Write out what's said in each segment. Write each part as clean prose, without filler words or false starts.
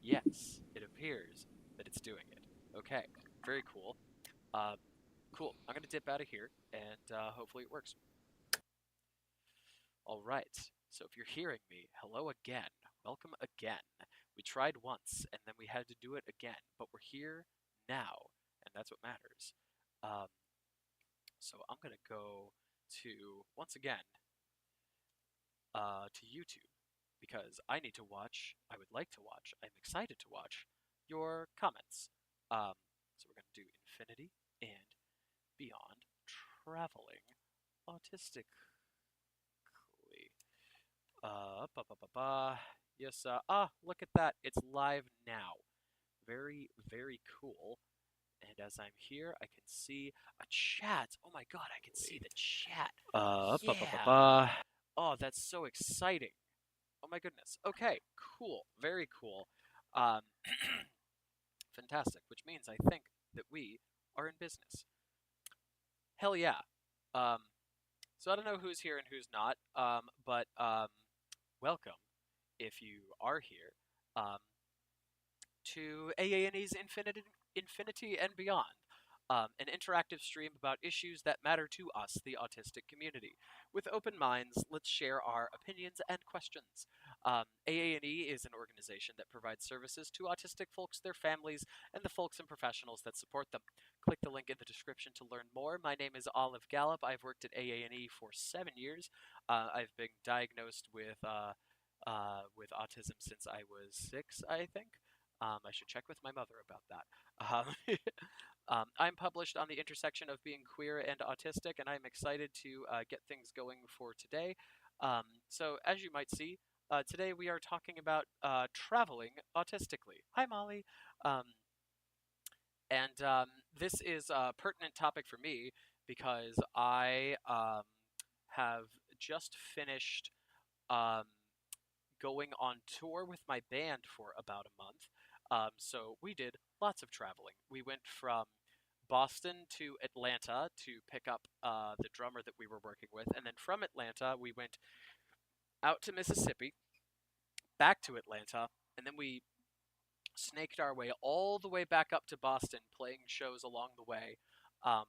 Yes, it appears that it's doing it. Okay, very cool. Um, cool. I'm gonna dip out of here, and hopefully it works. All right. So if you're hearing me, hello again. Welcome again. We tried once, and then we had to do it again, but we're here now, and that's what matters. Um, so I'm gonna go to once again to YouTube because I need to watch. I would like to watch. I'm excited to watch your comments. Um, so we're gonna do Infinity and Beyond traveling autistically. Ba ba ba ba. Yes. Look at that. It's live now. Very, very cool. And as I'm here, I can see a chat. Oh my god, I can see the chat. Ba ba ba Yeah. ba. Oh, that's so exciting. Oh my goodness. Okay, cool. Very cool. Um, fantastic. Which means I think that we are in business. Hell yeah. Um, so I don't know who's here and who's not, but welcome if you are here um, to AANE's Infinity and Beyond, an interactive stream about issues that matter to us, the autistic community. With open minds, let's share our opinions and questions. AANE is an organization that provides services to autistic folks, their families, and the folks and professionals that support them. Click the link in the description to learn more. My name is Olive Gallup. I've worked at AANE for 7 years. I've been diagnosed with autism since I was 6, I think. I should check with my mother about that. I'm published on the intersection of being queer and autistic, and I'm excited to get things going for today. So, as you might see, today we are talking about traveling autistically. Hi, Molly. Um, and this is a pertinent topic for me because I have just finished um, going on tour with my band for about a month. So we did lots of traveling. We went from Boston to Atlanta to pick up the drummer that we were working with, and then from Atlanta we went out to Mississippi, back to Atlanta, and then we snaked our way all the way back up to Boston, playing shows along the way. Um,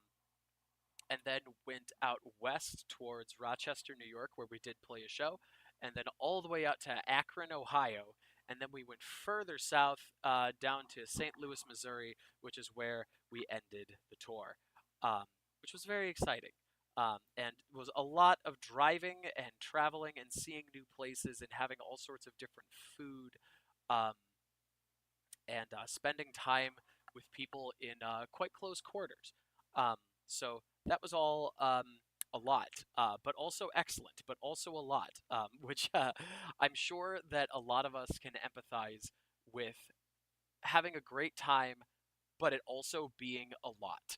and then went out west towards Rochester, New York, where we did play a show, and then all the way out to Akron, Ohio, and then we went further south down to St. Louis, Missouri, which is where we ended the tour, um, which was very exciting. And it was a lot of driving and traveling and seeing new places and having all sorts of different food um, and spending time with people in quite close quarters. Um, so that was all a lot, but also excellent, but also a lot, which I'm sure that a lot of us can empathize with having a great time, but it also being a lot.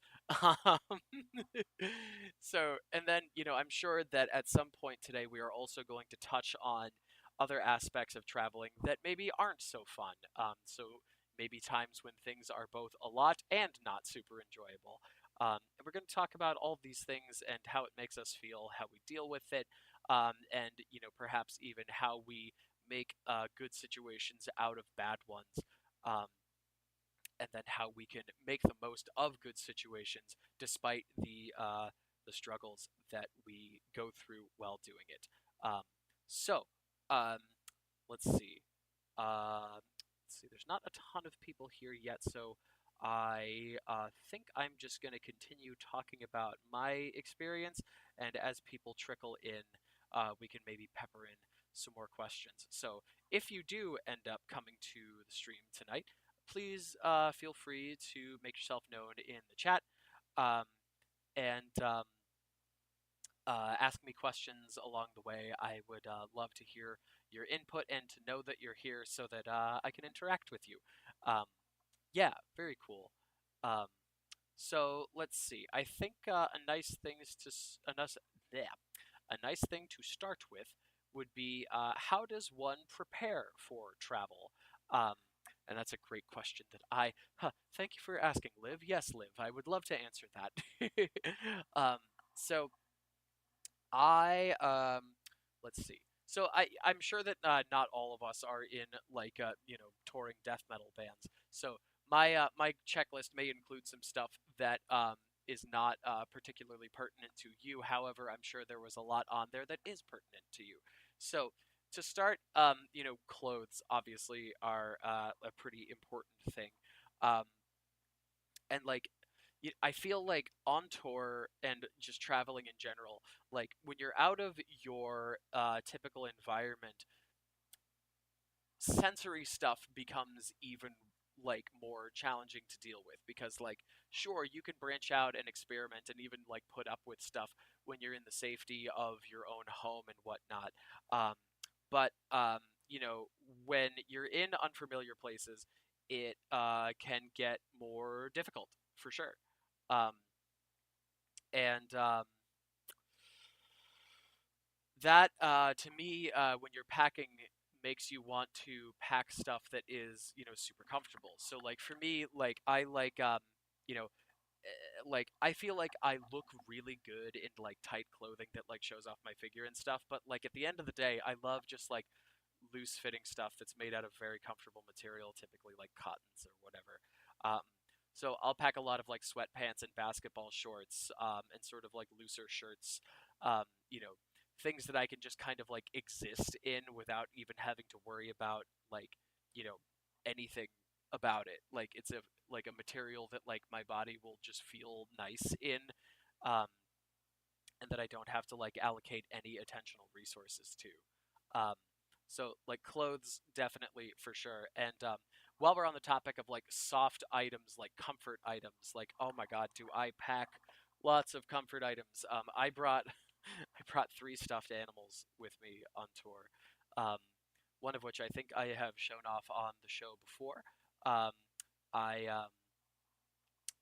So, and then, I'm sure that at some point today we are also going to touch on other aspects of traveling that maybe aren't so fun. So, maybe times when things are both a lot and not super enjoyable. And we're going to talk about all of these things and how it makes us feel, how we deal with it, and perhaps even how we make good situations out of bad ones. Um, and then how we can make the most of good situations despite the struggles that we go through while doing it. So um, let's see. Let's see. There's not a ton of people here yet, so I think I'm just going to continue talking about my experience, and as people trickle in, we can maybe pepper in some more questions. So if you do end up coming to the stream tonight, please feel free to make yourself known in the chat um, and ask me questions along the way. I would love to hear your input and to know that you're here so that I can interact with you. Um, yeah, very cool. Um, so let's see. I think a nice thing to start with would be how does one prepare for travel? Um, and that's a great question that thank you for asking, Liv. Yes, Liv, I would love to answer that. So let's see. So I'm sure that not all of us are in like touring death metal bands. So my checklist may include some stuff that is not particularly pertinent to you. However, I'm sure there was a lot on there that is pertinent to you. So to start, clothes obviously are a pretty important thing. Um, and like I feel like on tour and just traveling in general, like when you're out of your typical environment, sensory stuff becomes even like more challenging to deal with because like sure you can branch out and experiment and even like put up with stuff when you're in the safety of your own home and whatnot. um, but when you're in unfamiliar places, it can get more difficult for sure. um, and that to me, when you're packing, makes you want to pack stuff that is super comfortable. So like for me, like I like you know like I feel like I look really good in like tight clothing that like shows off my figure and stuff, but like at the end of the day I love just like loose fitting stuff that's made out of very comfortable material, typically like cottons or whatever. Um, so I'll pack a lot of like sweatpants and basketball shorts, and sort of like looser shirts, um, you know, things that I can just kind of like exist in without even having to worry about like, you know, anything about it. Like it's a material that like my body will just feel nice in. Um, and that I don't have to like allocate any attentional resources to. Um, so like clothes, definitely for sure. And while we're on the topic of like soft items, like comfort items, like oh my god, do I pack lots of comfort items? I brought I brought three stuffed animals with me on tour. Um, one of which I think I have shown off on the show before. Um, I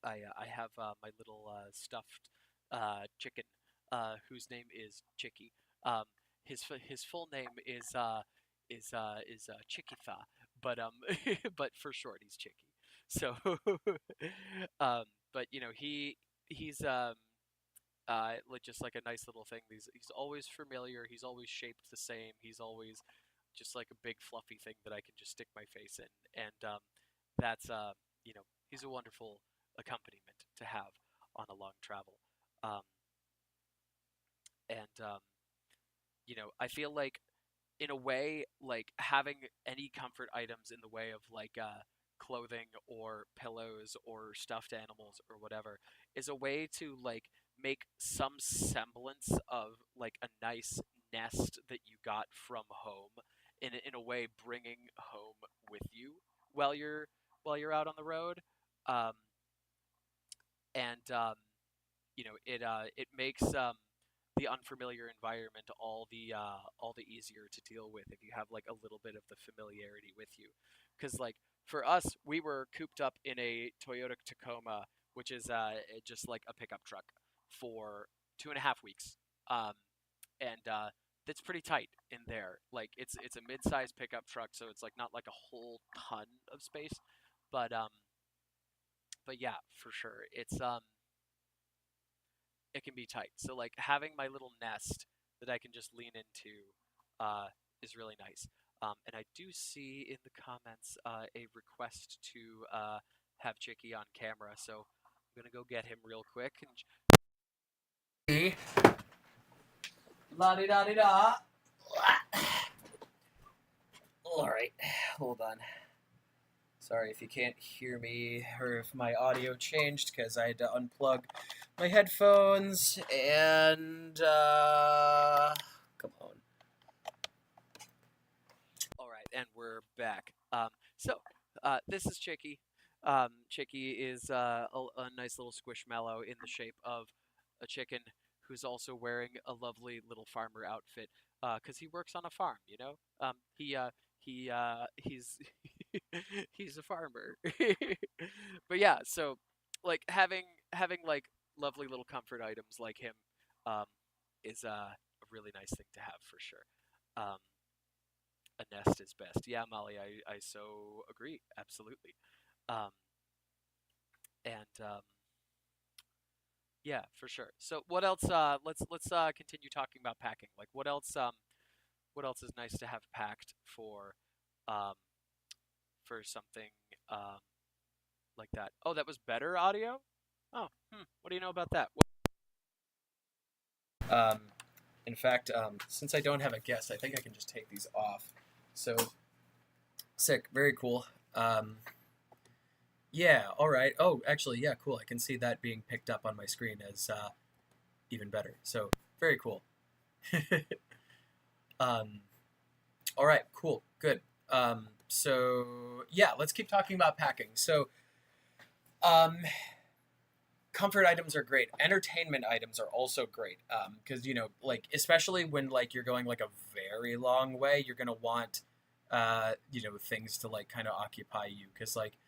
I have my little stuffed chicken, whose name is Chicky. Um, his full name is Chickitha, but but for short he's Chicky. So, um, but he's like just like a nice little thing. He's always familiar. He's always shaped the same. He's always just like a big fluffy thing that I can just stick my face in, and that's he's a wonderful accompaniment to have on a long travel. Um, and I feel like in a way, like having any comfort items in the way of like clothing or pillows or stuffed animals or whatever is a way to like make some semblance of like a nice nest that you got from home, in a way bringing home with you while you're out on the road. um, and it makes the unfamiliar environment all the easier to deal with if you have like a little bit of the familiarity with you. Because like for us, we were cooped up in a Toyota Tacoma, which is just like a pickup truck, for 2.5 weeks, um, and that's pretty tight in there. Like it's a mid-sized pickup truck, so it's like not like a whole ton of space, but but yeah, for sure, it can be tight. So like having my little nest that I can just lean into uh, is really nice. And I do see in the comments a request to have Chicky on camera, so I'm gonna go get him real quick. And la di da di da. All right, hold on. Sorry if you can't hear me or if my audio changed because I had to unplug my headphones and come on. All right, and we're back. So this is Chicky. Chicky is a nice little squishmallow in the shape of a chicken who's also wearing a lovely little farmer outfit because he works on a farm. He's he's a farmer. But yeah, so like having like lovely little comfort items like him um, is a really nice thing to have for sure. Um, a nest is best. Yeah, Molly, I so agree. Absolutely. Um, and yeah, for sure. So what else? Let's continue talking about packing. Like what else is nice to have packed um, for something um, like that. Oh, that was better audio? Oh, what do you know about that? Um, in fact, since I don't have a guest, I think I can just take these off. So, sick. Very cool. Um, yeah, all right. Oh, actually, yeah, cool. I can see that being picked up on my screen as even better. So, very cool. um, all right, cool, good. So, yeah, let's keep talking about packing. So, um, comfort items are great. Entertainment items are also great because like especially when like you're going like a very long way, you're gonna want things to like kind of occupy you because like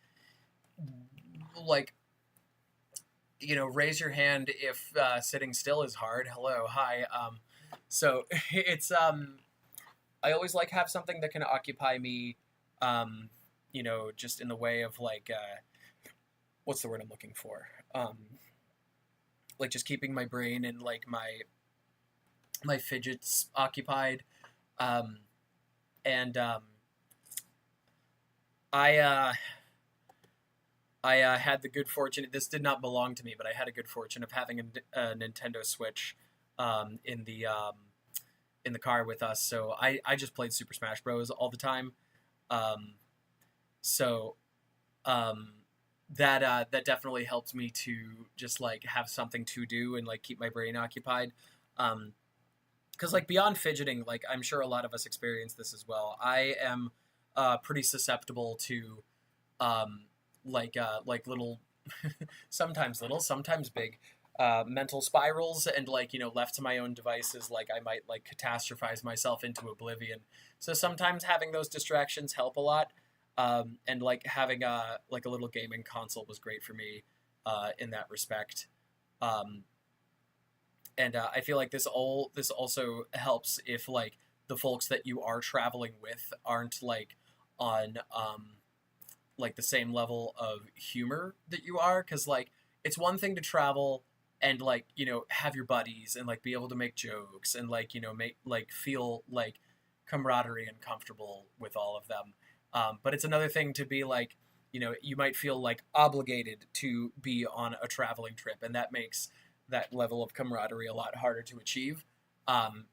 raise your hand if sitting still is hard. Hello, hi. So it's I always like have something that can occupy me. Um, just in the way of like what's the word I'm looking for? Like just keeping my brain and like my fidgets occupied. Um, and I had the good fortune. This did not belong to me, but I had a good fortune of having a Nintendo Switch in the car with us. So I just played Super Smash Bros. All the time. Um, so um, that definitely helped me to just like have something to do and like keep my brain occupied. Because like beyond fidgeting, like I'm sure a lot of us experience this as well. I am pretty susceptible to um, like little, sometimes little, sometimes big mental spirals, and like left to my own devices, like I might like catastrophize myself into oblivion. So sometimes having those distractions help a lot, and like having a little gaming console was great for me in that respect. Um, and I feel like this also helps if like the folks that you are traveling with aren't like on like the same level of humor that you are, because like it's one thing to travel and like have your buddies and like be able to make jokes and like make like feel like camaraderie and comfortable with all of them, but it's another thing to be like you might feel like obligated to be on a traveling trip, and that makes that level of camaraderie a lot harder to achieve.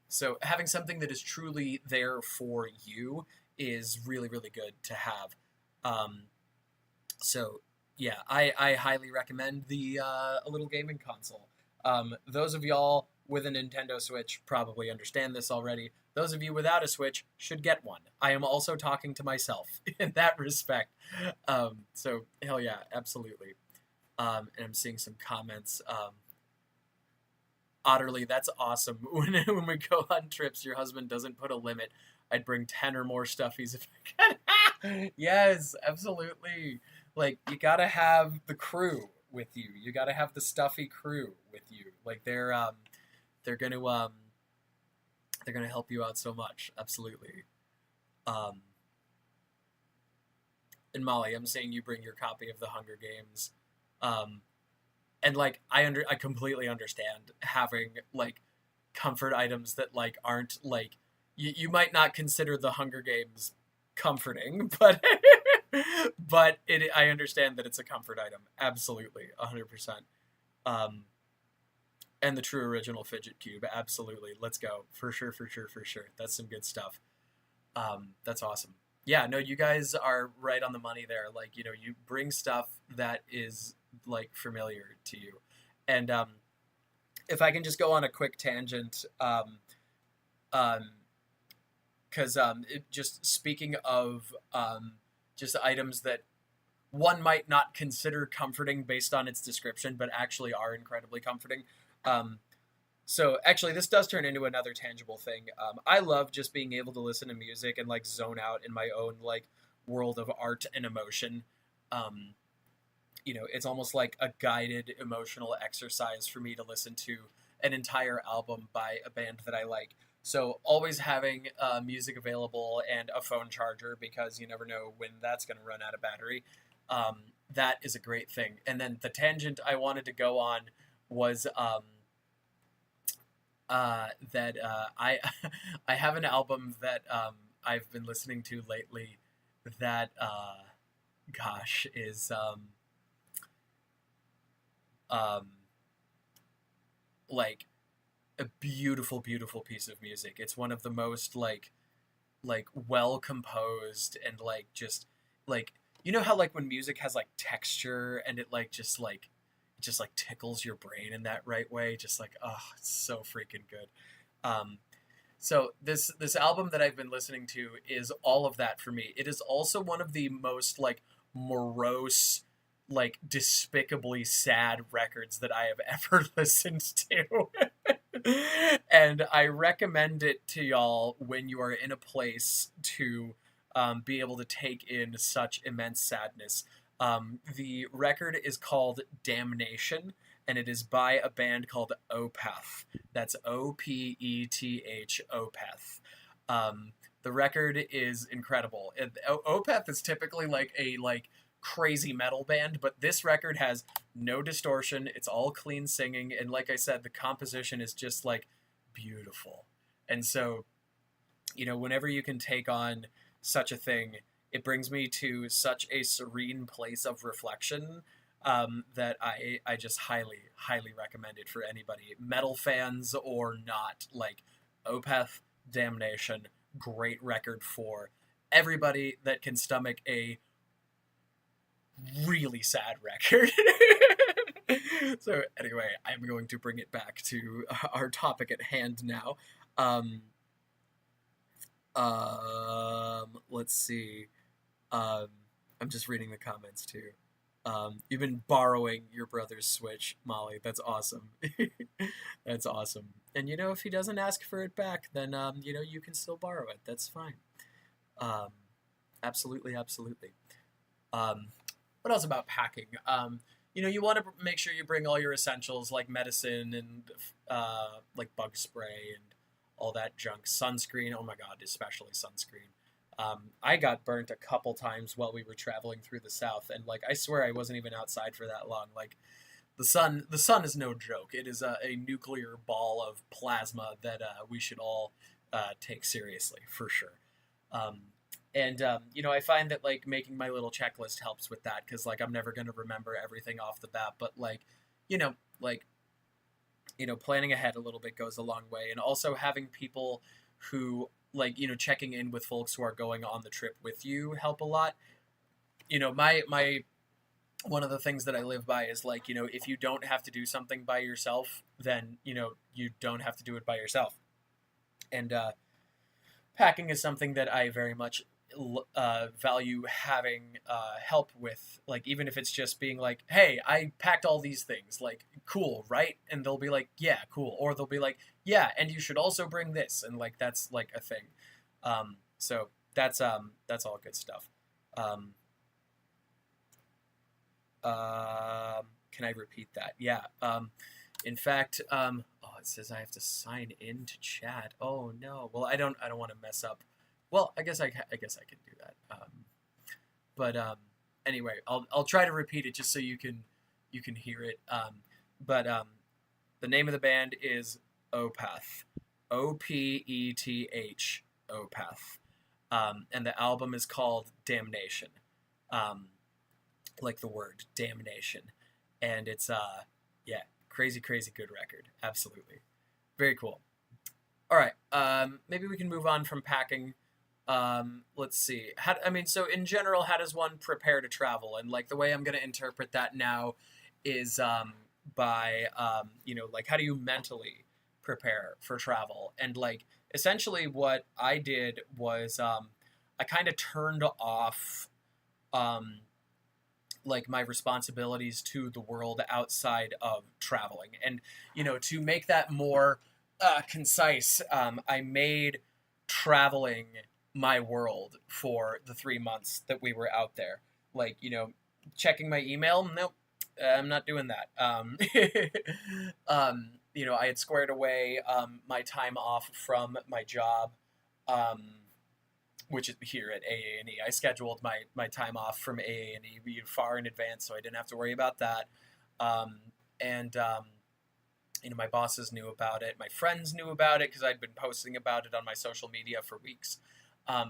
So having something that is truly there for you is really really good to have. um, so yeah, I highly recommend the a little gaming console. Those of y'all with a Nintendo Switch probably understand this already. Those of you without a Switch should get one. I am also talking to myself in that respect. So hell yeah, absolutely. And I'm seeing some comments. Otterly, that's awesome. When we go on trips, your husband doesn't put a limit. I'd bring 10 or more stuffies if I could. Yes, absolutely. Like you gotta have the crew with you. You gotta have the stuffy crew with you. Like they're they're gonna help you out so much. Absolutely. Um, and Molly, I'm saying you bring your copy of the Hunger Games. Um, and like I completely understand having like comfort items that like aren't like you might not consider the Hunger Games comforting, but but it I understand that it's a comfort item. Absolutely, 100%. Um, and the true original fidget cube, absolutely. Let's go for sure, for sure, for sure. That's some good stuff. That's awesome. Yeah, no, you guys are right on the money there. Like you bring stuff that is like familiar to you, and if I can just go on a quick tangent, um, because just speaking of just items that one might not consider comforting based on its description, but actually are incredibly comforting. Um, so actually, this does turn into another tangible thing. I love just being able to listen to music and like zone out in my own like world of art and emotion. Um, it's almost like a guided emotional exercise for me to listen to an entire album by a band that I like. So always having music available and a phone charger, because you never know when that's going to run out of battery. That is a great thing. And then the tangent I wanted to go on was that I I have an album that I've been listening to lately that gosh, is um, like a beautiful, beautiful piece of music. It's one of the most like well composed and like just like you know how like when music has like texture and it like just like tickles your brain in that right way, just like oh, it's so freaking good. Um, so this album that I've been listening to is all of that for me. It is also one of the most like morose, like despicably sad records that I have ever listened to. And I recommend it to y'all when you are in a place to be able to take in such immense sadness. The record is called Damnation, and it is by a band called Opeth. That's Opeth, Opeth. The record is incredible. Opeth is typically like a like crazy metal band, but this record has no distortion. It's all clean singing, and like I said, the composition is just like beautiful. And so, whenever you can take on such a thing, it brings me to such a serene place of reflection that I just highly, highly recommend it for anybody, metal fans or not. Like Opeth, Damnation, great record for everybody that can stomach a really sad record. So anyway, I'm going to bring it back to our topic at hand now. Um, let's see. Um, I'm just reading the comments too. You've been borrowing your brother's Switch, Molly. That's awesome. That's awesome. And if he doesn't ask for it back, then you can still borrow it. That's fine. Um, absolutely, absolutely. Um, what else about packing? You want to make sure you bring all your essentials like medicine and like bug spray and all that junk. Sunscreen, oh my god, especially sunscreen. I got burnt a couple times while we were traveling through the South, and like I swear I wasn't even outside for that long. Like the sun is no joke. It is a nuclear ball of plasma that we should all take seriously for sure. Um, and I find that like making my little checklist helps with that because like I'm never gonna remember everything off the bat, but you know, like planning ahead a little bit goes a long way, and also having people who like checking in with folks who are going on the trip with you help a lot. My one of the things that I live by is like if you don't have to do something by yourself, then you don't have to do it by yourself. And packing is something that I very much value having help with, like even if it's just being like, hey, I packed all these things, like cool, right? And they'll be like, yeah, cool, or they'll be like, yeah, and you should also bring this, and like that's like a thing. So that's all good stuff. um, can I repeat that? Yeah. In fact, oh, it says I have to sign in to chat. Oh no. Well, I don't want to mess up. Well, I guess I can do that. But anyway, I'll try to repeat it just so you can hear it. But the name of the band is Opeth, Opeth, Opeth, and the album is called Damnation. Um, like the word damnation, and it's yeah, crazy, crazy good record. Absolutely, very cool. All right, maybe we can move on from packing. Let's see. So in general, how does one prepare to travel? And like the way I'm going to interpret that now is by like how do you mentally prepare for travel? And like essentially, what I did was I kind of turned off um, like my responsibilities to the world outside of traveling. And to make that more concise, I made traveling my world for the 3 months that we were out there. Like checking my email, nope, I'm not doing that. I had squared away my time off from my job, um, which is here at AA&E. I scheduled my time off from AA&E far in advance, so I didn't have to worry about that. Um, and my bosses knew about it. My friends knew about it because I'd been posting about it on my social media for weeks.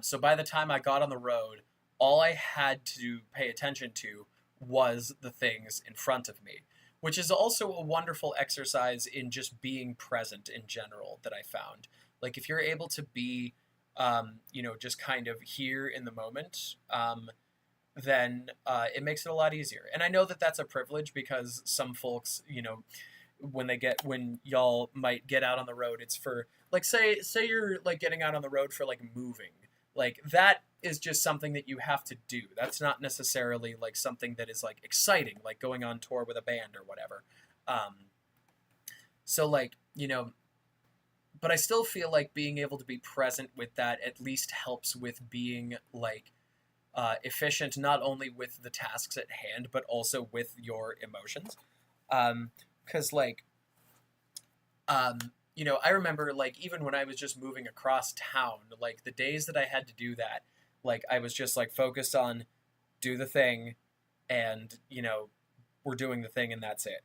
So by the time I got on the road, all I had to pay attention to was the things in front of me, which is also a wonderful exercise in just being present in general that I found. Like if you're able to be, just kind of here in the moment, then it makes it a lot easier. And I know that that's a privilege because some folks, when y'all might get out on the road, it's for like say you're like getting out on the road for like moving, like that is just something that you have to do. That's not necessarily like something that is like exciting, like going on tour with a band or whatever. um so like but I still feel like being able to be present with that at least helps with being like efficient, not only with the tasks at hand but also with your emotions. Because I remember like even when I was just moving across town, like the days that I had to do that, like I was just like focused on do the thing, and we're doing the thing and that's it.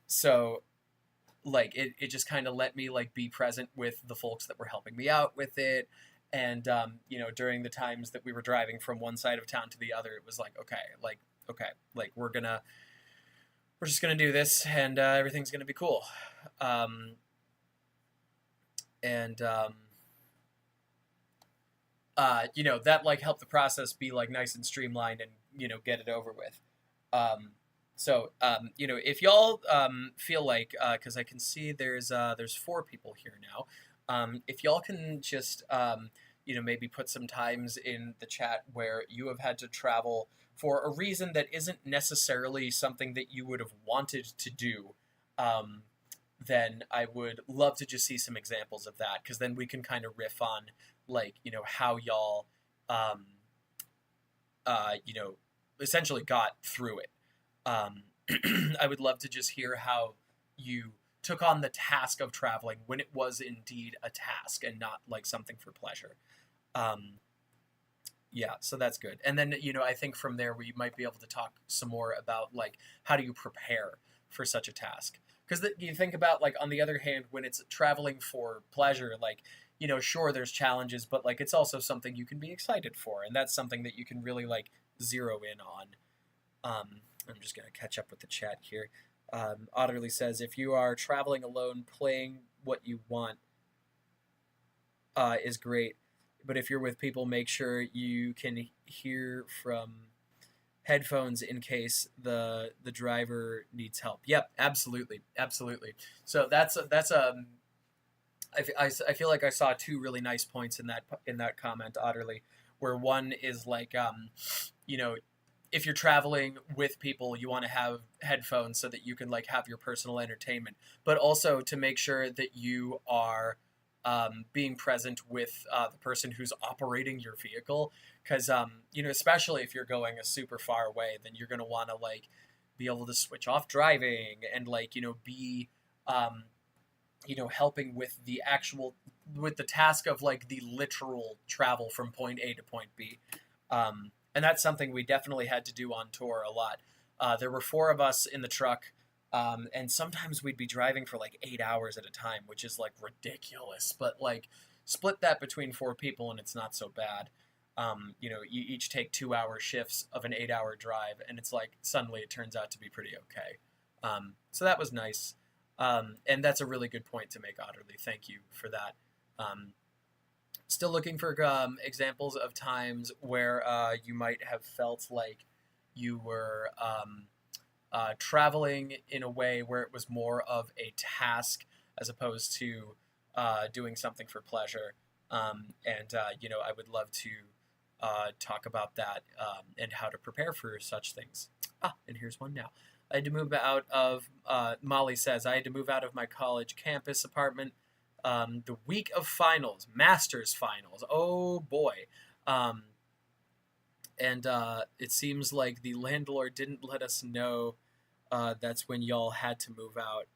So like it just kind of let me like be present with the folks that were helping me out with it. And during the times that we were driving from one side of town to the other, it was like okay, like we're just gonna do this, and everything's gonna be cool. um, and that like helped the process be like nice and streamlined, and get it over with. If y'all feel like, because I can see there's 4 people here now, if y'all can just maybe put some times in the chat where you have had to travel for a reason that isn't necessarily something that you would have wanted to do, then I would love to just see some examples of that, because then we can kind of riff on like how y'all um, essentially got through it. um, I would love to just hear how you took on the task of traveling when it was indeed a task and not like something for pleasure. um, yeah, so that's good. And then I think from there we might be able to talk some more about like how do you prepare for such a task. Because you think about like on the other hand, when it's traveling for pleasure, like sure there's challenges, but like it's also something you can be excited for, and that's something that you can really like zero in on. I'm just gonna catch up with the chat here. Otterly says, if you are traveling alone, playing what you want is great, but if you're with people, make sure you can hear from headphones in case the driver needs help. Yep, absolutely, absolutely. So that's I feel like I saw 2 really nice points in that comment, Otterly, where one is like you know if you're traveling with people, you want to have headphones so that you can like have your personal entertainment, but also to make sure that you are being present with the person who's operating your vehicle. Because especially if you're going a super far away, then you're going to want to like be able to switch off driving and like be um, helping with the task of like the literal travel from point A to point B. And that's something we definitely had to do on tour a lot. There were 4 of us in the truck, and sometimes we'd be driving for like 8 hours at a time, which is like ridiculous. But like split that between 4 people, and it's not so bad. You each take 2-hour shifts of an 8-hour drive, and it's like suddenly it turns out to be pretty okay. So that was nice. And that's a really good point to make, Otterly. Thank you for that. Still looking for examples of times where you might have felt like you were traveling in a way where it was more of a task as opposed to doing something for pleasure. I would love to talk about that and how to prepare for such things. And here's one now. I had to move out of, Molly says, I had to move out of my college campus apartment the week of finals, master's finals. Oh boy. It seems like the landlord didn't let us know that's when y'all had to move out.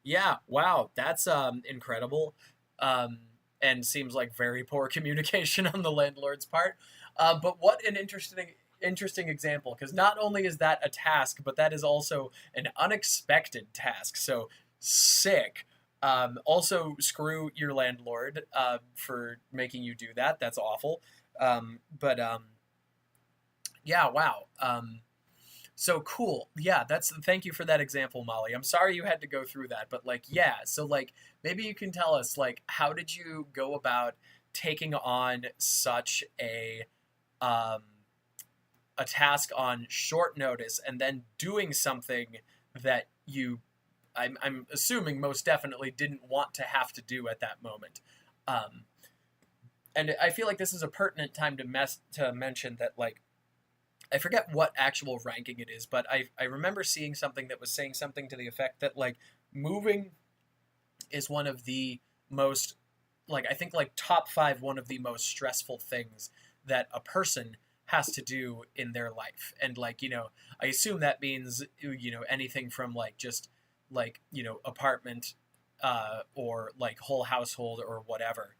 Yeah, wow, that's incredible. And seems like very poor communication on the landlord's part. But what an interesting example, because not only is that a task, but that is also an unexpected task. So sick. Also, screw your landlord for making you do that. That's awful. But yeah, wow. So cool. Yeah, that's thank you for that example, Molly. I'm sorry you had to go through that, but like, yeah. So like, maybe you can tell us like, how did you go about taking on such um, a task on short notice and then doing something that you I'm assuming most definitely didn't want to have to do at that moment. Um, and I feel like this is a pertinent time to mention that like I forget what actual ranking it is, but I remember seeing something that was saying something to the effect that like moving is one of the most like I think like top five one of the most stressful things that a person has to do in their life. And like, I assume that means anything from like just like, apartment or like whole household or whatever.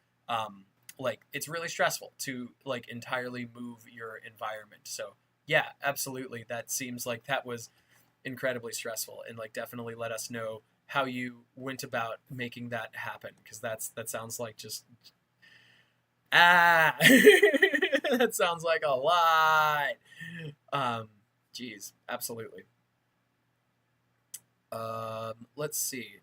Like it's really stressful to like entirely move your environment. So yeah, absolutely. That seems like that was incredibly stressful, and like definitely let us know how you went about making that happen, because that sounds like just ah that sounds like a lot. um Geez, absolutely. Let's see.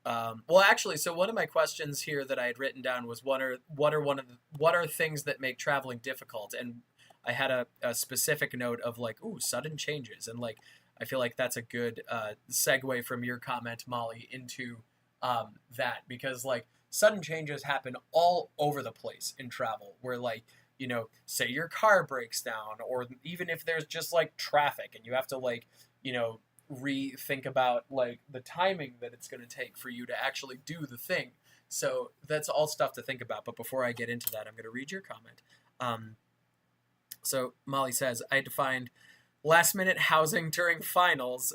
Well, actually, so one of my questions here that I had written down was what are things that make traveling difficult, and I had a specific note of like, ooh, sudden changes, and like I feel like that's a good segue from your comment, Molly, into that, because like sudden changes happen all over the place in travel, where like say your car breaks down, or even if there's just like traffic and you have to like you know rethink about like the timing that it's going to take for you to actually do the thing. So that's all stuff to think about. But before I get into that, I'm going to read your comment. Um, so Molly says, I had to find last minute housing during finals.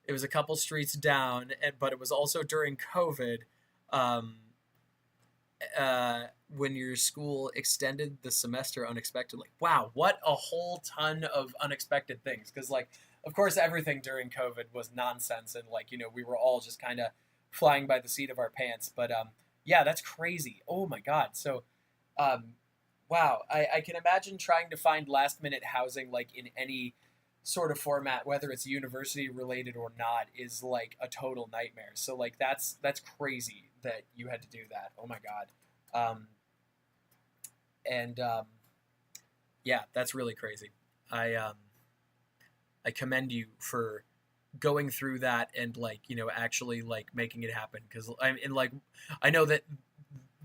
It was a couple streets down, but it was also during COVID. Um, when your school extended the semester unexpectedly. Wow, what a whole ton of unexpected things. Because, like, of course, everything during COVID was nonsense, and like, we were all just kind of flying by the seat of our pants. But yeah, that's crazy. Oh my god. So, um, wow, I can imagine trying to find last minute housing like in any sort of format, whether it's university related or not, is like a total nightmare. So like that's crazy that you had to do that. Oh my god. Um, and Yeah, that's really crazy. I um, I commend you for going through that and like actually like making it happen, because I know that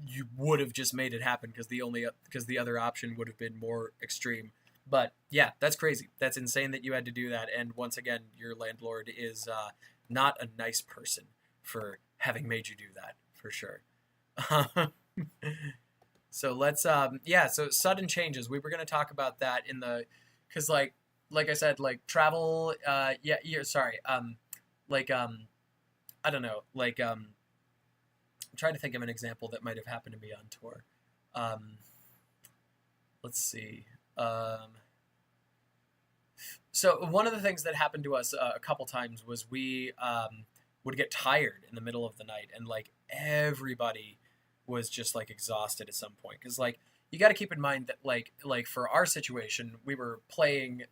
you would have just made it happen because the other option would have been more extreme. But yeah, that's crazy. That's insane that you had to do that. And once again, your landlord is not a nice person for having made you do that, for sure. So let's yeah, so sudden changes. We were going to talk about that in the cuz like I said, like travel yeah, yeah, sorry. Like I don't know, like I'm trying to think of an example that might have happened to me on tour. Um let's see. Um so one of the things that happened to us a couple times was we would get tired in the middle of the night, and like everybody was just like exhausted at some point, because like you got to keep in mind that like for our situation we were playing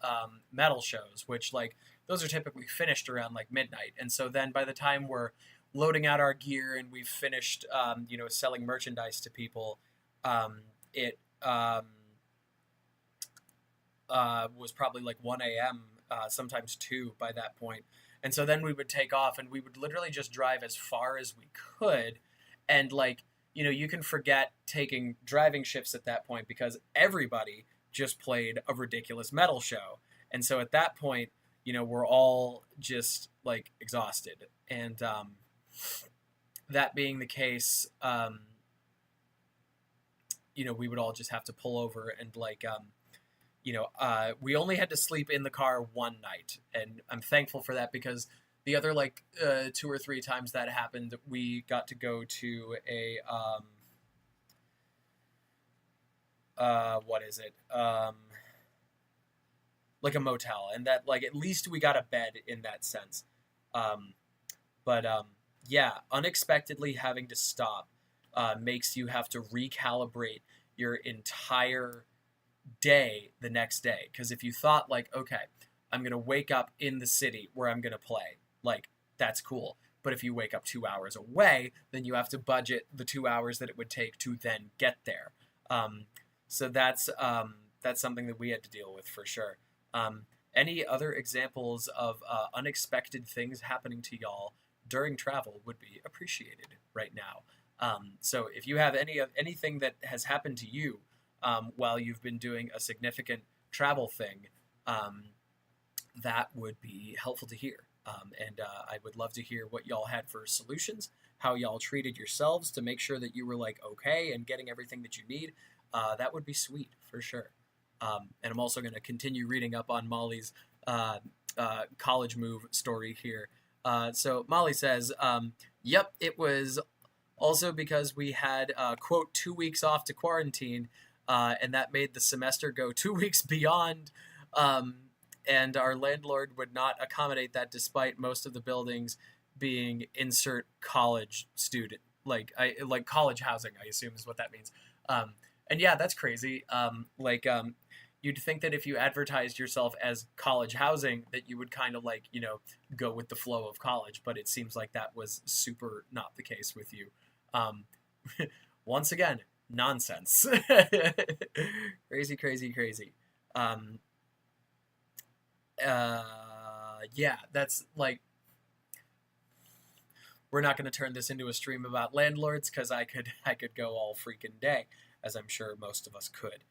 metal shows, which like those are typically finished around like midnight, and so then by the time we're loading out our gear and we've finished selling merchandise to people, it was probably like 1 a.m., sometimes 2 by that point. And so then we would take off and we would literally just drive as far as we could. And like, you can forget taking driving shifts at that point because everybody just played a ridiculous metal show. And so at that point, we're all just like exhausted. And that being the case, we would all just have to pull over and like, we only had to sleep in the car one night, and I'm thankful for that, because the other like 2 or 3 times that happened, we got to go to a what is it? Like a motel, and that like at least we got a bed in that sense. But yeah, unexpectedly having to stop makes you have to recalibrate your entire day the next day. Because if you thought, like, okay, I'm going to wake up in the city where I'm going to play, like, that's cool. But if you wake up 2 hours away, then you have to budget the 2 hours that it would take to then get there. Um, so that's something that we had to deal with for sure. Um, any other examples of unexpected things happening to y'all during travel would be appreciated right now. So if you have anything that has happened to you while you've been doing a significant travel thing, um, that would be helpful to hear. And I would love to hear what y'all had for solutions, how y'all treated yourselves to make sure that you were like okay and getting everything that you need. That would be sweet for sure. And I'm also going to continue reading up on Molly's college move story here. So Molly says, "Yep, it was also because we had quote 2 weeks off to quarantine, and that made the semester go 2 weeks beyond." Um, and our landlord would not accommodate that, despite most of the buildings being insert college student, like college housing. I assume is what that means. Um, and yeah, that's crazy. You'd think that if you advertised yourself as college housing, that you would kind of like go with the flow of college, but it seems like that was super not the case with you. Um, Once again, nonsense. Crazy, crazy, crazy. Um, yeah, that's like we're not going to turn this into a stream about landlords because I could go all freaking day, as I'm sure most of us could.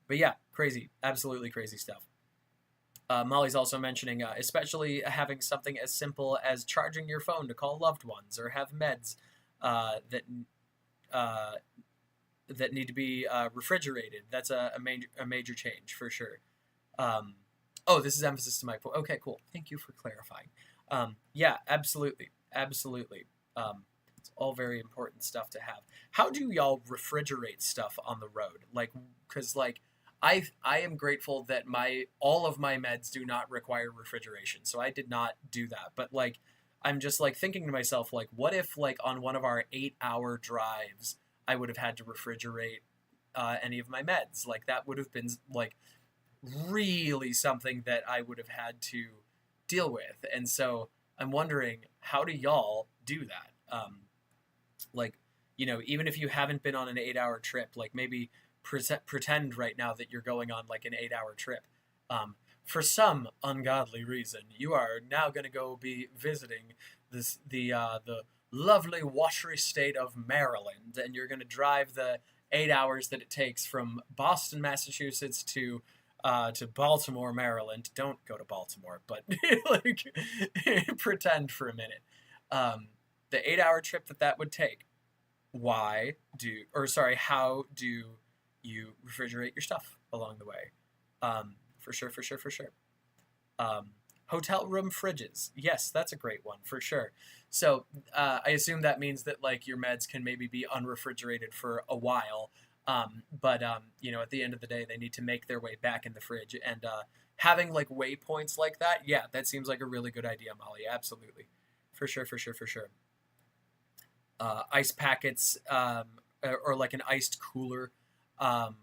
But yeah, crazy, absolutely crazy stuff. Molly's also mentioning, especially having something as simple as charging your phone to call loved ones or have meds uh, that need to be refrigerated. That's a major change for sure. Um, oh, this is emphasis to my point. Okay, cool. Thank you for clarifying. Yeah, absolutely, absolutely. It's all very important stuff to have. How do y'all refrigerate stuff on the road? Like, because like I am grateful that my all of my meds do not require refrigeration, so I did not do that. But like, I'm just like thinking to myself, like, what if like on one of our 8 hour drives, I would have had to refrigerate any of my meds? Like that would have been like really something that I would have had to deal with. And so I'm wondering, how do y'all do that? Like, even if you haven't been on an 8 hour trip, like maybe pretend right now that you're going on like an 8 hour trip. For some ungodly reason, you are now going to go be visiting the lovely watery state of Maryland, and you're going to drive the 8 hours that it takes from Boston, Massachusetts to Baltimore, Maryland. Don't go to Baltimore, but like pretend for a minute. The 8 hour trip that would take. How do you refrigerate your stuff along the way? For sure, for sure, for sure. Hotel room fridges. Yes, that's a great one for sure. So I assume that means that like your meds can maybe be unrefrigerated for a while, but at the end of the day, they need to make their way back in the fridge. And having like waypoints like that, yeah, that seems like a really good idea, Molly. Absolutely, for sure, for sure, for sure. Ice packets, or like an iced cooler. Um,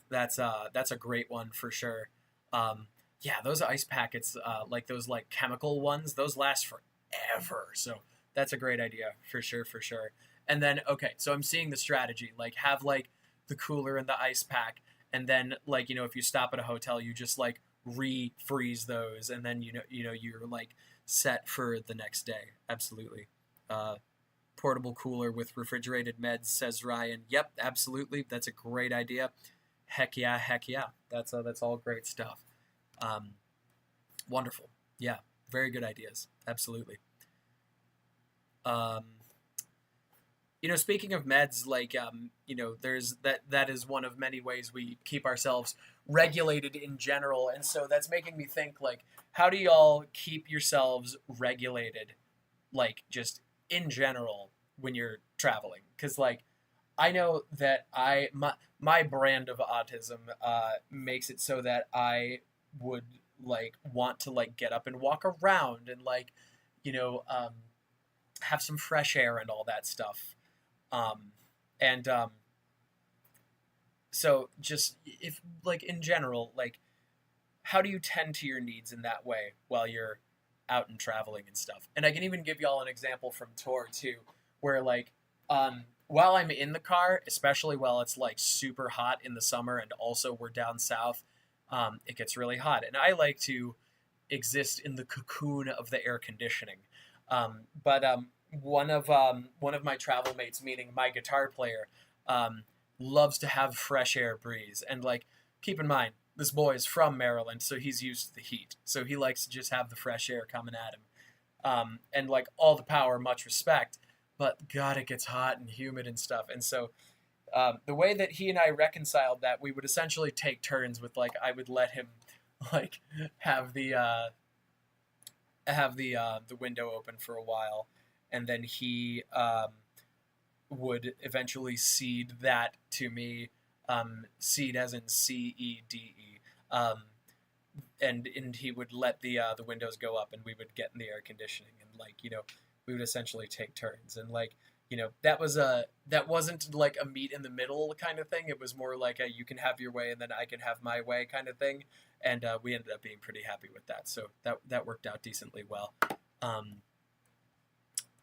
that's a great one for sure. Yeah, those ice packets, like those like chemical ones, those last forever. So that's a great idea for sure, for sure. And then okay, so I'm seeing the strategy, like have like the cooler and the ice pack, and then like if you stop at a hotel, you just like refreeze those, and then you're like set for the next day. Absolutely. Uh, Portable cooler with refrigerated meds, says Ryan. Yep, absolutely. That's a great idea. Heck yeah, heck yeah. That's all great stuff. Um, Wonderful. Yeah, very good ideas. Absolutely. Um, Speaking of meds, like there's that is one of many ways we keep ourselves regulated in general, and so that's making me think like, how do y'all keep yourselves regulated, like just in general when you're traveling? Because like I know that my brand of autism makes it so that I would like want to like get up and walk around and like you know um, have some fresh air and all that stuff. Um, and so just if like in general, like how do you tend to your needs in that way while you're out and traveling and stuff? And I can even give y'all an example from tour too, where like while I'm in the car, especially while it's like super hot in the summer, and also we're down south, it gets really hot, and I like to exist in the cocoon of the air conditioning. But one of my travel mates, meaning my guitar player, um, loves to have fresh air breeze. And like, keep in mind, this boy is from Maryland, so he's used to the heat. So he likes to just have the fresh air coming at him. And like all the power, much respect. But God, it gets hot and humid and stuff. And so the way that he and I reconciled that, we would essentially take turns with like I would let him like have the window open for a while, and then he would eventually cede that to me. Cede as in CEDE. And he would let the windows go up, and we would get in the air conditioning, and like we would essentially take turns, and like that wasn't like a meet in the middle kind of thing. It was more like a you can have your way and then I can have my way kind of thing, and we ended up being pretty happy with that. So that worked out decently well. Um,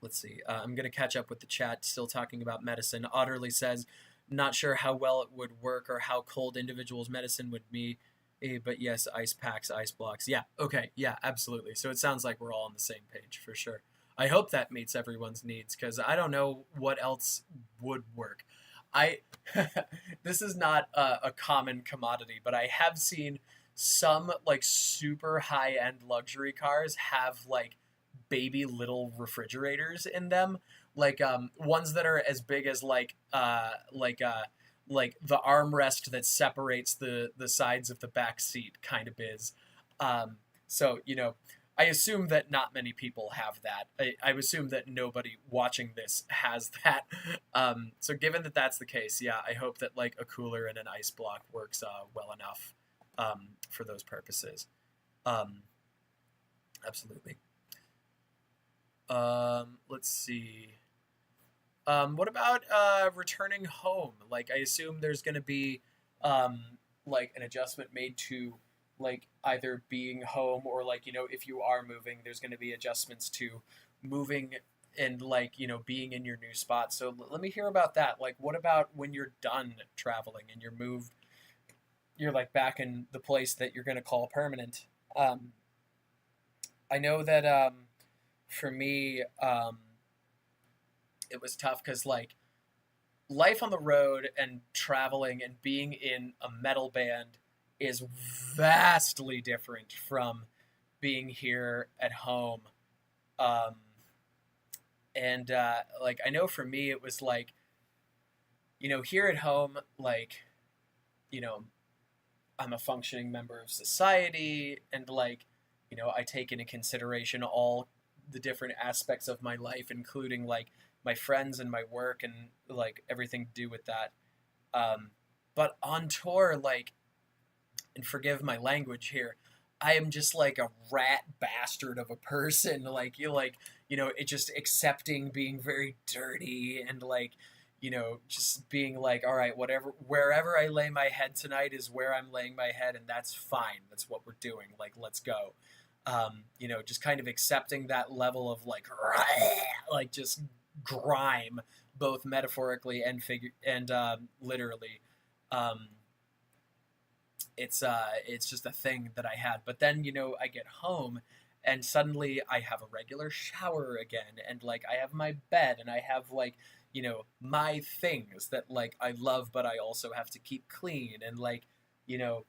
let's see. I'm gonna catch up with the chat. Still talking about medicine. Otterly says, not sure how well it would work or how cold individuals' medicine would be. But yes, ice packs, ice blocks. Yeah, okay, yeah, absolutely. So it sounds like we're all on the same page for sure. I hope that meets everyone's needs because I don't know what else would work. I this is not a common commodity, but I have seen some like super high end luxury cars have like baby little refrigerators in them, like ones that are as big as like the armrest that separates the sides of the back seat kind of biz. So I assume that not many people have that. I assume that nobody watching this has that. So given that that's the case, yeah, I hope that like a cooler and an ice block works well enough for those purposes. Um, absolutely. Let's see. What about returning home? Like, I assume there's going to be um, like an adjustment made to like either being home or like if you are moving, there's going to be adjustments to moving and like being in your new spot. So let me hear about that. Like, what about when you're done traveling and you're moved? You're like back in the place that you're going to call permanent. Um, I know that for me, it was tough because like life on the road and traveling and being in a metal band is vastly different from being here at home. Um, and like I know for me, it was like here at home, like you know I'm a functioning member of society, and like I take into consideration all the different aspects of my life, including like my friends and my work and like everything to do with that. Um, but on tour, like, and forgive my language here, I am just like a rat bastard of a person. Like it just accepting being very dirty and like just being like, all right, whatever, wherever I lay my head tonight is where I'm laying my head, and that's fine. That's what we're doing. Like, let's go. Just kind of accepting that level of like, like just grime, both metaphorically and figure and literally. Um, it's just a thing that I had. But then I get home, and suddenly I have a regular shower again, and like I have my bed, and I have like my things that like I love, but I also have to keep clean, and like you know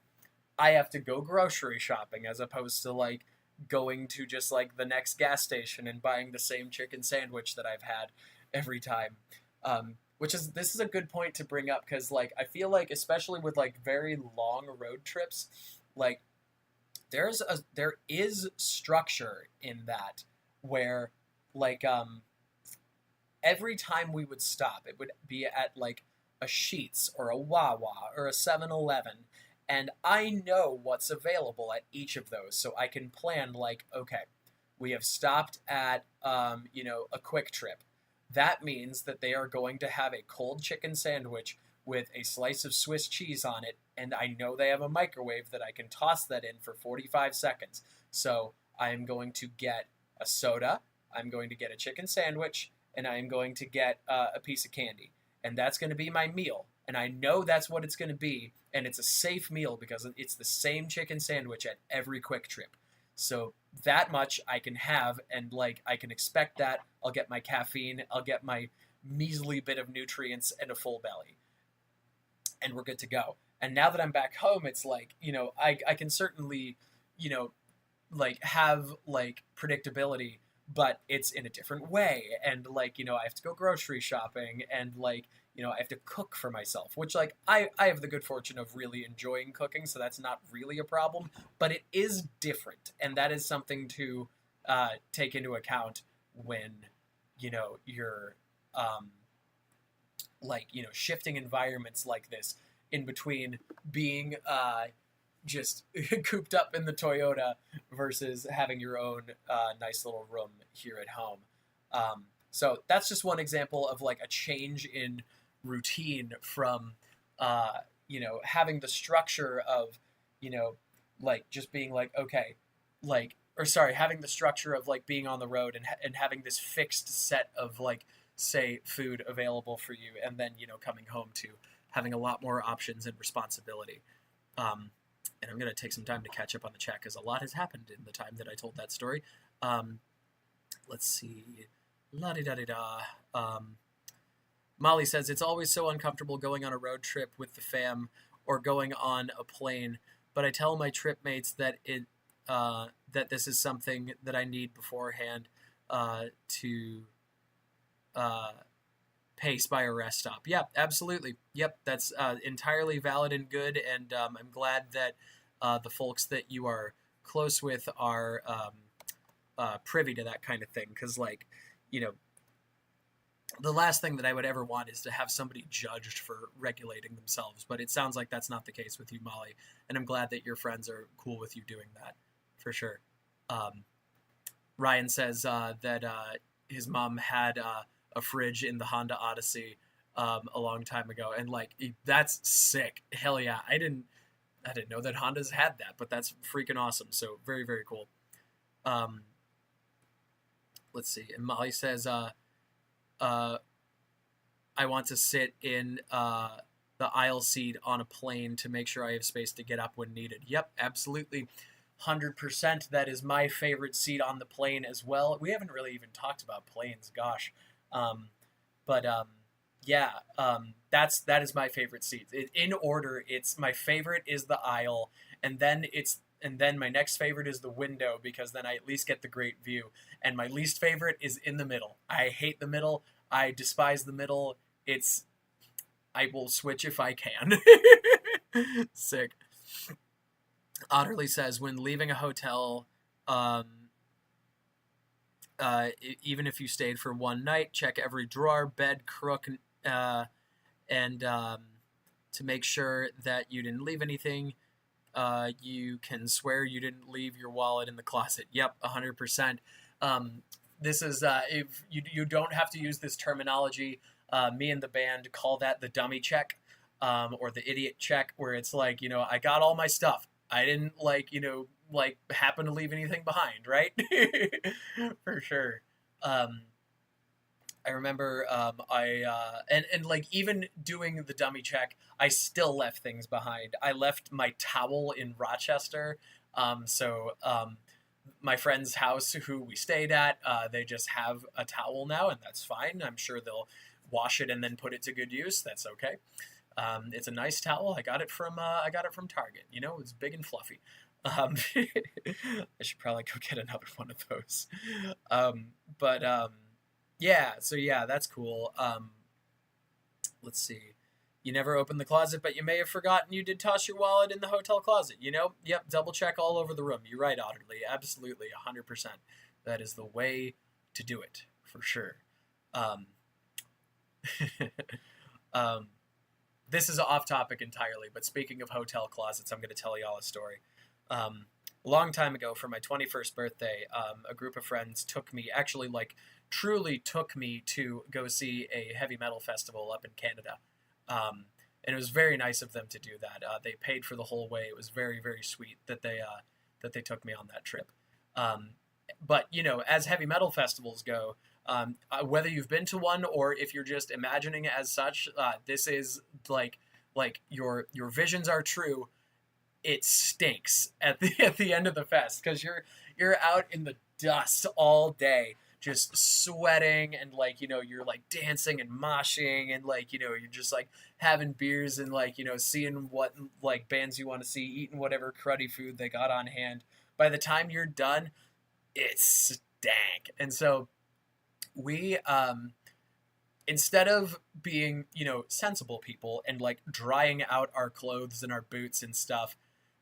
I have to go grocery shopping as opposed to like going to just like the next gas station and buying the same chicken sandwich that I've had every time. Which is this is a good point to bring up because like I feel like especially with like very long road trips, like there is structure in that where like every time we would stop, it would be at like a Sheets or a Wawa or a 7-Eleven, and I know what's available at each of those, so I can plan like, okay, We have stopped at, a Quick Trip. That means that they are going to have a cold chicken sandwich with a slice of Swiss cheese on it, and I know they have a microwave that I can toss that in for 45 seconds. So I am going to get a soda, I'm going to get a chicken sandwich, and I am going to get a piece of candy. And that's going to be my meal. And I know that's what it's going to be. And it's a safe meal because it's the same chicken sandwich at every Quick Trip. So that much I can have, and like I can expect that. I'll get my caffeine, I'll get my measly bit of nutrients and a full belly, and we're good to go. And now that I'm back home, it's like, I can certainly, you know, like have like predictability, but it's in a different way. And like, I have to go grocery shopping, and like, I have to cook for myself, which like I have the good fortune of really enjoying cooking, so that's not really a problem, but it is different. And that is something to take into account when, you're shifting environments like this in between being just cooped up in the Toyota versus having your own nice little room here at home. So that's just one example of like a change in routine from, having the structure of, like just being like, okay, like, or sorry, having the structure of like being on the road and having this fixed set of like, say, food available for you, and then, coming home to having a lot more options and responsibility. And I'm going to take some time to catch up on the chat because a lot has happened in the time that I told that story. Let's see. La-di-da-di-da. Molly says, it's always so uncomfortable going on a road trip with the fam or going on a plane, but I tell my trip mates that that this is something that I need beforehand to pace by a rest stop. Yeah, absolutely. Yep, that's entirely valid and good, and I'm glad that the folks that you are close with are privy to that kind of thing, because, like, the last thing that I would ever want is to have somebody judged for regulating themselves, but it sounds like that's not the case with you, Molly, and I'm glad that your friends are cool with you doing that, for sure. Ryan says that his mom had a fridge in the Honda Odyssey a long time ago, and like that's sick. Hell yeah, I didn't know that Hondas had that, but that's freaking awesome. So very, very cool. Let's see. And Molly says, I want to sit in the aisle seat on a plane to make sure I have space to get up when needed. Yep, absolutely. 100%. That is my favorite seat on the plane as well. We haven't really even talked about planes, gosh. But that is my favorite seat. In order, it's my favorite is the aisle, and then my next favorite is the window, because then I at least get the great view. And my least favorite is in the middle. I hate the middle. I despise the middle. I will switch if I can. Sick. Otterly says, when leaving a hotel, even if you stayed for one night, check every drawer, bed, crook, and to make sure that you didn't leave anything. You can swear you didn't leave your wallet in the closet. Yep, 100%. This is, if you don't have to use this terminology. Me and the band call that the dummy check, or the idiot check, where it's like, I got all my stuff. I didn't happen to leave anything behind, right? For sure. I remember and like even doing the dummy check, I still left things behind. I left my towel in Rochester. So my friend's house who we stayed at, they just have a towel now, and that's fine. I'm sure they'll wash it and then put it to good use. That's okay. It's a nice towel. I got it from Target. It's big and fluffy. I should probably go get another one of those. Yeah. So yeah, that's cool. Let's see. You never opened the closet, but you may have forgotten you did toss your wallet in the hotel closet. Yep. Double check all over the room. You're right, Otterly. Absolutely, 100%. That is the way to do it, for sure. This is off topic entirely, but speaking of hotel closets, I'm going to tell y'all a story. a long time ago for my 21st birthday, a group of friends took me, actually, like, truly took me to go see a heavy metal festival up in Canada. Um, and it was very nice of them to do that. They paid for the whole way. It was very, very sweet that they took me on that trip. Um, but you know, as heavy metal festivals go, whether you've been to one or if you're just imagining it as such, this is like your visions are true. It stinks at the end of the fest because you're out in the dust all day, just sweating, and like, you know, you're like dancing and moshing, and like, you know, you're just like having beers and like, you know, seeing what like bands you want to see, eating whatever cruddy food they got on hand. By the time you're done, it's stank. And so we instead of being, you know, sensible people and like drying out our clothes and our boots and stuff,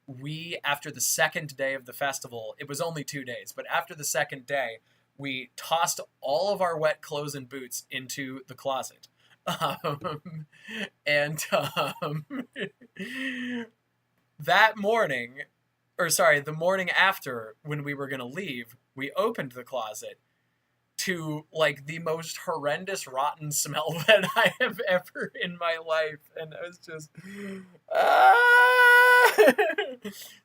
we, after the second day of the festival, it was only 2 days, but after the second day, we tossed all of our wet clothes and boots into the closet. Um, and that morning, or sorry, the morning after when we were going to leave, we opened the closet to like the most horrendous rotten smell that I have ever in my life, and I was just ah!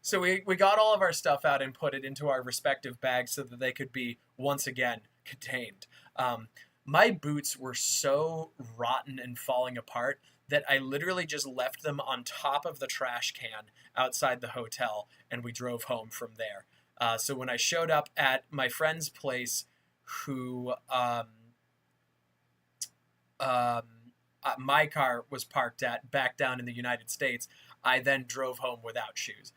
So we got all of our stuff out and put it into our respective bags so that they could be once again contained. Um, my boots were so rotten and falling apart that I literally just left them on top of the trash can outside the hotel, and we drove home from there. So when I showed up at my friend's place, who um, my car was parked at back down in the United States, I then drove home without shoes.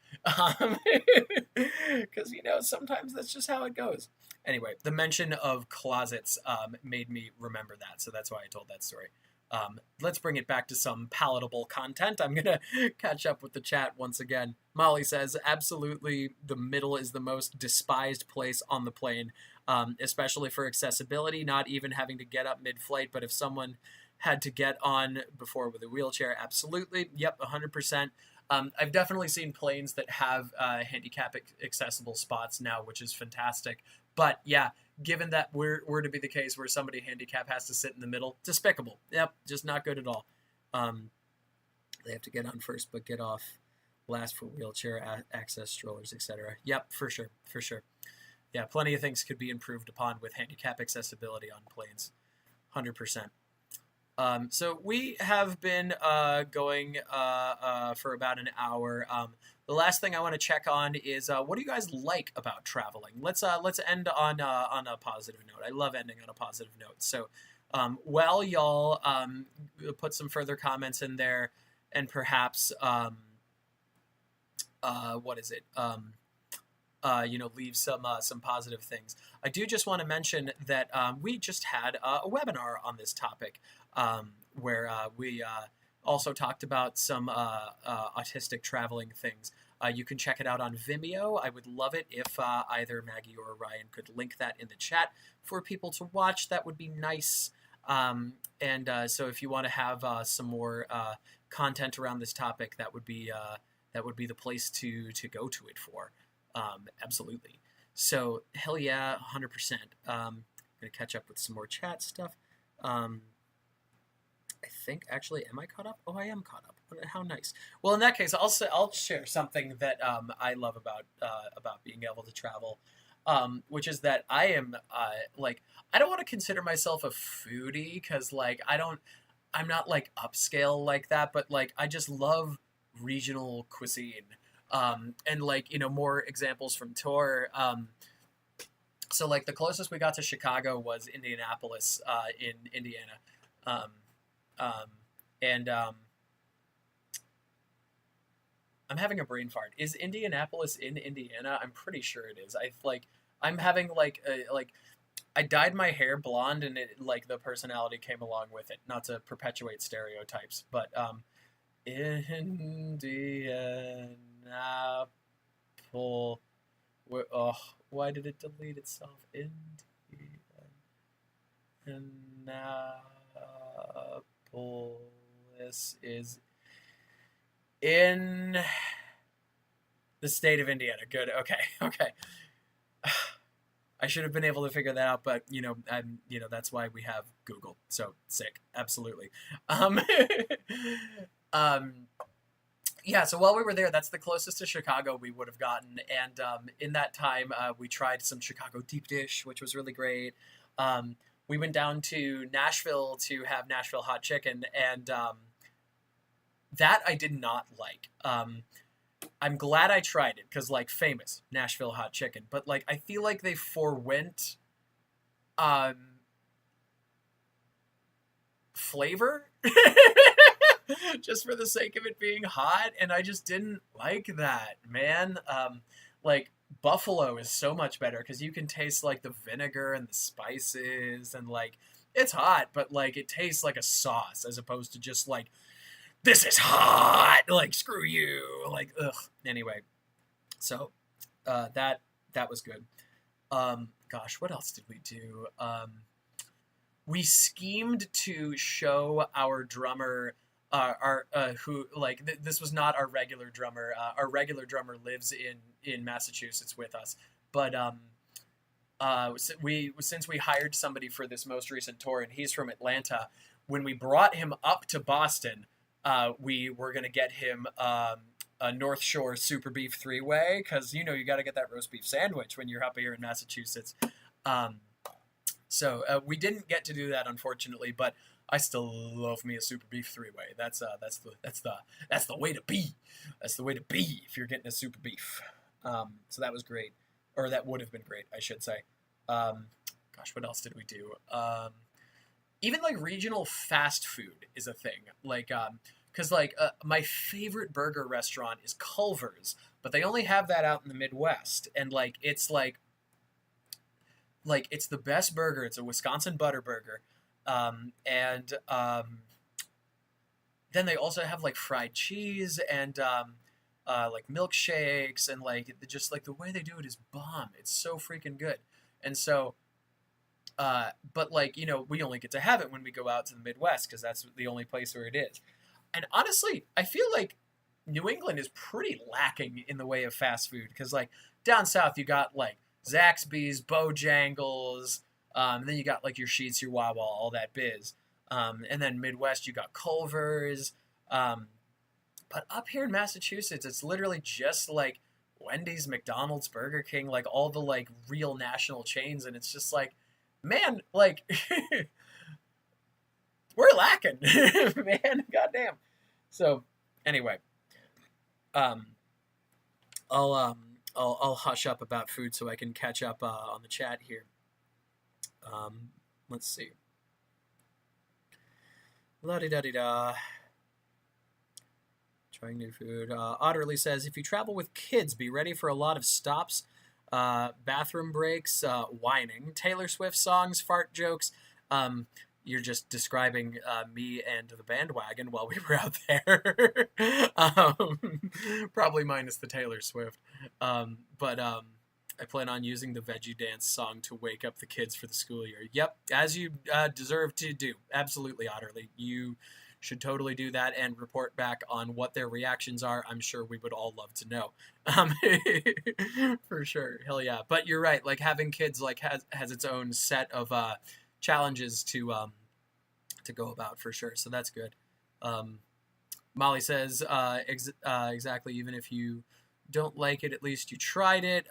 Because, you know, sometimes that's just how it goes. Anyway, the mention of closets made me remember that, so that's why I told that story. Let's bring it back to some palatable content. I'm going to catch up with the chat once again. Molly says, absolutely, the middle is the most despised place on the plane, especially for accessibility, not even having to get up mid-flight, but if someone had to get on before with a wheelchair, absolutely. Yep, 100%. I've definitely seen planes that have handicap accessible spots now, which is fantastic. But yeah, given that were to be the case where somebody handicapped has to sit in the middle, despicable. Yep, just not good at all. They have to get on first, but get off last for wheelchair access, strollers, etc. Yep, for sure, for sure. Yeah, plenty of things could be improved upon with handicap accessibility on planes. 100%. So we have been going for about an hour. The last thing I want to check on is what do you guys like about traveling? Let's end on a positive note. I love ending on a positive note. So while y'all put some further comments in there, and perhaps what is it? You know, leave some positive things. I do just want to mention that we just had a webinar on this topic, where we also talked about some autistic traveling things. You can check it out on Vimeo. I would love it if either Maggie or Ryan could link that in the chat for people to watch. That would be nice. And so if you want to have some more content around this topic, that would be the place to go to it for. Absolutely. So hell yeah, 100%. Gonna catch up with some more chat stuff. I think actually, am I caught up? Oh, I am caught up. How nice. Well, in that case, I'll share something that I love about being able to travel, which is that I am like, I don't want to consider myself a foodie because like I'm not like upscale like that, but like I just love regional cuisine. And like, you know, more examples from tour. So like the closest we got to Chicago was Indianapolis, in Indiana. Um, and I'm having a brain fart. Is Indianapolis in Indiana? I'm pretty sure it is. I'm having like I dyed my hair blonde, and it like the personality came along with it. Not to perpetuate stereotypes, but Indianapolis. Oh, why did it delete itself? Indianapolis is in The state of Indiana. Good. Okay. Okay. I should have been able to figure that out, but that's why we have Google. So sick. Absolutely. Um, um, yeah. So while we were there, that's the closest to Chicago we would have gotten, and in that time, we tried some Chicago deep dish, which was really great. Um, we went down to Nashville to have Nashville hot chicken, and that I did not like. I'm glad I tried it because, like, famous Nashville hot chicken, but like I feel like they forwent um, flavor just for the sake of it being hot, and I just didn't like that, man. Like buffalo is so much better because you can taste like the vinegar and the spices, and like it's hot, but like it tastes like a sauce as opposed to just like this is hot, like screw you, like ugh. Anyway, so that was good. Gosh, what else did we do? We schemed to show our drummer, our who like this was not our regular drummer. Our regular drummer lives in Massachusetts with us, but since we hired somebody for this most recent tour, and he's from Atlanta. When we brought him up to Boston, we were gonna get him a North Shore Super Beef three-way because you got to get that roast beef sandwich when you're up here in Massachusetts. Um, so we didn't get to do that, unfortunately, but I still love me a Super Beef three-way. That's the way to be. That's the way to be if you're getting a Super Beef. So that was great, or that would have been great, I should say. Um, Gosh, what else did we do? Even like regional fast food is a thing. Like, because like my favorite burger restaurant is Culver's, but they only have that out in the Midwest, and like it's the best burger. It's a Wisconsin butter burger, and then they also have like fried cheese and like milkshakes, and like just like the way they do it is bomb. It's so freaking good, and so but like we only get to have it when we go out to the Midwest because that's the only place where it is. And honestly, I feel like New England is pretty lacking in the way of fast food because like down south you got like Zaxby's, Bojangles, and then you got like your Sheetz, your Wawa, all that biz. And then Midwest you got Culver's. But up here in Massachusetts, it's literally just like Wendy's, McDonald's, Burger King, like all the like real national chains, and it's just like, man, like we're lacking, man, goddamn. So anyway, um, I'll hush up about food so I can catch up on the chat here. Let's see. La di da di da. Trying new food. Otterly says, if you travel with kids, be ready for a lot of stops, bathroom breaks, whining, Taylor Swift songs, fart jokes. You're just describing me and the bandwagon while we were out there. Probably minus the Taylor Swift. But I plan on using the Veggie Dance song to wake up the kids for the school year. Yep, as you deserve to do. Absolutely, Otterly. You should totally do that and report back on what their reactions are. I'm sure we would all love to know. For sure. Hell yeah. But you're right. Like having kids like has its own set of challenges to go about for sure. So that's good. Molly says exactly. Even if you don't like it, at least you tried it.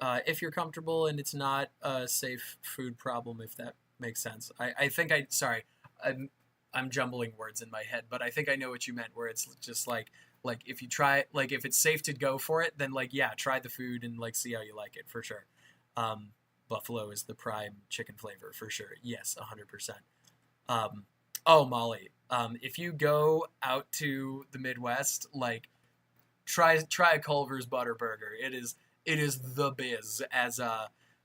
If you're comfortable and it's not a safe food problem, if that makes sense. I think sorry. I'm jumbling words in my head, but I think I know what you meant. Where it's just like if you try, like if it's safe to go for it, then like yeah, try the food and like see how you like it for sure. Buffalo is the prime chicken flavor for sure. Yes, 100%. Oh, Molly, if you go out to the Midwest, like try a Culver's butter burger. It is the biz, as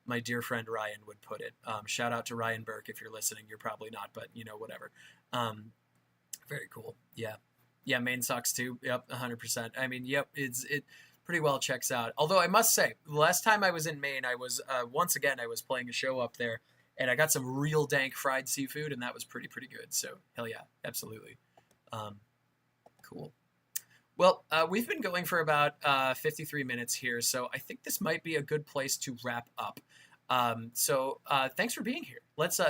my dear friend Ryan would put it. Shout out to Ryan Burke if you're listening. You're probably not, but whatever. Very cool. Yeah, Maine sucks too. Yep, 100%. I mean, yep, it pretty well checks out. Although I must say, the last time I was in Maine, I was once again I was playing a show up there, and I got some real dank fried seafood, and that was pretty good. So hell yeah, absolutely. Cool. Well, we've been going for about 53 minutes here, so I think this might be a good place to wrap up. Thanks for being here.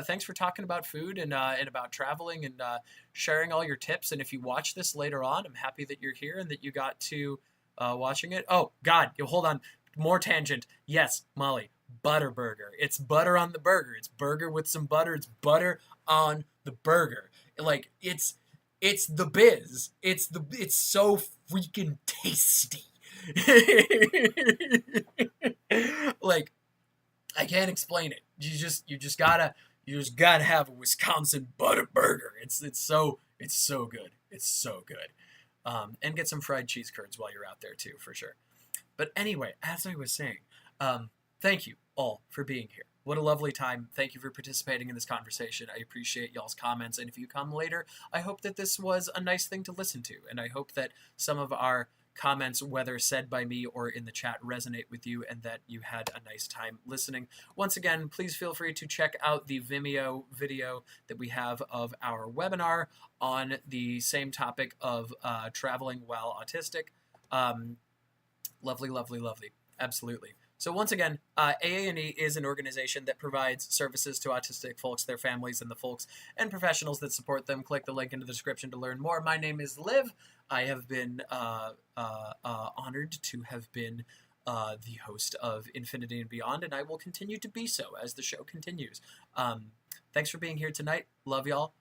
Thanks for talking about food and about traveling and sharing all your tips. And if you watch this later on, I'm happy that you're here and that you got to watching it. Oh God, you hold on, more tangent. Yes, Molly, butter burger. It's butter on the burger. It's burger with some butter. It's butter on the burger. Like it's the biz. It's so freaking tasty. Like I can't explain it. You just gotta have a Wisconsin butter burger. It's so good. It's so good. And get some fried cheese curds while you're out there too, for sure. But anyway, as I was saying, thank you all for being here. What a lovely time. Thank you for participating in this conversation. I appreciate y'all's comments. And if you come later, I hope that this was a nice thing to listen to. And I hope that some of our comments, whether said by me or in the chat, resonate with you and that you had a nice time listening. Once again, please feel free to check out the Vimeo video that we have of our webinar on the same topic of traveling while autistic. Lovely, lovely, lovely. Absolutely. So once again, AA&E is an organization that provides services to autistic folks, their families, and the folks and professionals that support them. Click the link in the description to learn more. My name is Liv. I have been honored to have been the host of Infinity and Beyond, and I will continue to be so as the show continues. Thanks for being here tonight. Love y'all.